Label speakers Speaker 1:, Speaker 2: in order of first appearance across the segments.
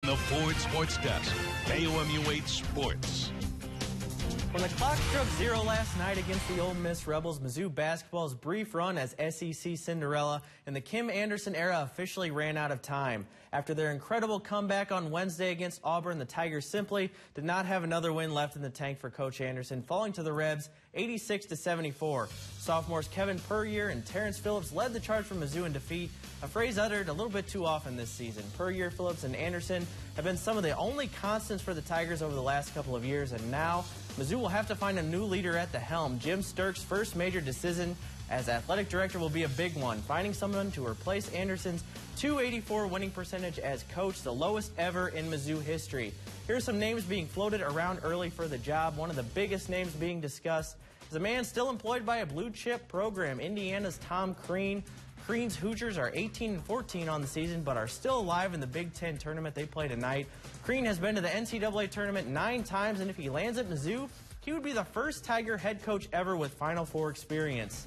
Speaker 1: The Ford Sports Desk, KOMU 8 Sports.
Speaker 2: When the clock struck zero last night against the Ole Miss Rebels, Mizzou basketball's brief run as SEC Cinderella and the Kim Anderson era officially ran out of time. After their incredible comeback on Wednesday against Auburn, the Tigers simply did not have another win left in the tank for Coach Anderson, falling to the Rebs 86-74. Sophomores Kevin Puryear and Terrence Phillips led the charge for Mizzou in defeat, a phrase uttered a little bit too often this season. Puryear, Phillips, and Anderson have been some of the only constants for the Tigers over the last couple of years, and now Mizzou will have to find a new leader at the helm. Jim Sterk's first major decision as athletic director will be a big one, finding someone to replace Anderson's .284 winning percentage as coach, the lowest ever in Mizzou history. Here are some names being floated around early for the job. One of the biggest names being discussed is a man still employed by a blue-chip program, Indiana's Tom Crean. Crean's Hoosiers are 18-14 on the season, but are still alive in the Big Ten tournament they play tonight. Crean has been to the NCAA tournament 9 times, and if he lands at Mizzou, he would be the first Tiger head coach ever with Final Four experience.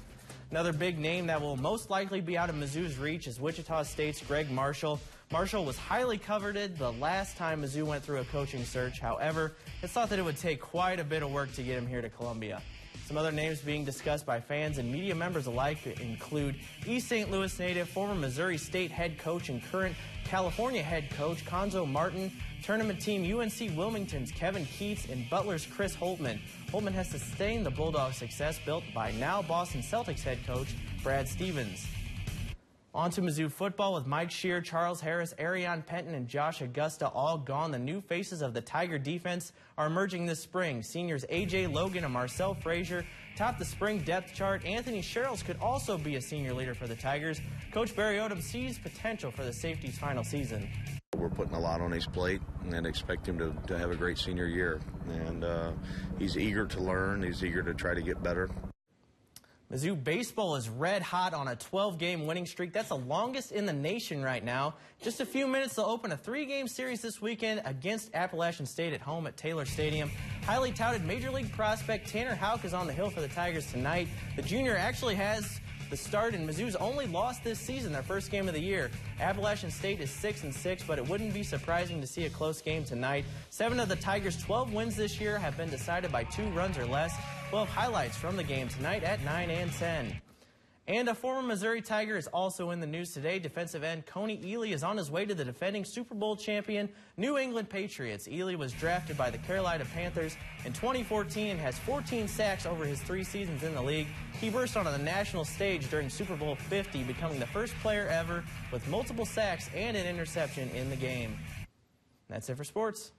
Speaker 2: Another big name that will most likely be out of Mizzou's reach is Wichita State's Greg Marshall. Marshall was highly coveted the last time Mizzou went through a coaching search. However, it's thought that it would take quite a bit of work to get him here to Columbia. Some other names being discussed by fans and media members alike include East St. Louis native, former Missouri State head coach and current California head coach Cuonzo Martin, tournament team UNC Wilmington's Kevin Keatts, and Butler's Chris Holtmann. Holtmann has sustained the Bulldogs' success built by now Boston Celtics head coach Brad Stevens. On to Mizzou football with Mike Shear, Charles Harris, Arion Penton, and Josh Augusta all gone. The new faces of the Tiger defense are emerging this spring. Seniors A.J. Logan and Marcel Frazier top the spring depth chart. Anthony Sherrills could also be a senior leader for the Tigers. Coach Barry Odom sees potential for the safety's final season.
Speaker 3: We're putting a lot on his plate and expect him to have a great senior year. And he's eager to learn. He's eager to try to get better.
Speaker 2: Mizzou baseball is red hot on a 12-game winning streak. That's the longest in the nation right now. Just a few minutes, they'll open a 3-game series this weekend against Appalachian State at home at Taylor Stadium. Highly touted Major League prospect Tanner Houck is on the hill for the Tigers tonight. The junior actually has the start, and Mizzou's only lost this season, their first game of the year. Appalachian State is 6-6, but it wouldn't be surprising to see a close game tonight. 7 of the Tigers' 12 wins this year have been decided by 2 runs or less. We'll have highlights from the game tonight at 9 and 10. And a former Missouri Tiger is also in the news today. Defensive end Coney Ely is on his way to the defending Super Bowl champion New England Patriots. Ely was drafted by the Carolina Panthers in 2014 and has 14 sacks over his 3 seasons in the league. He burst onto the national stage during Super Bowl 50, becoming the first player ever with multiple sacks and an interception in the game. That's it for sports.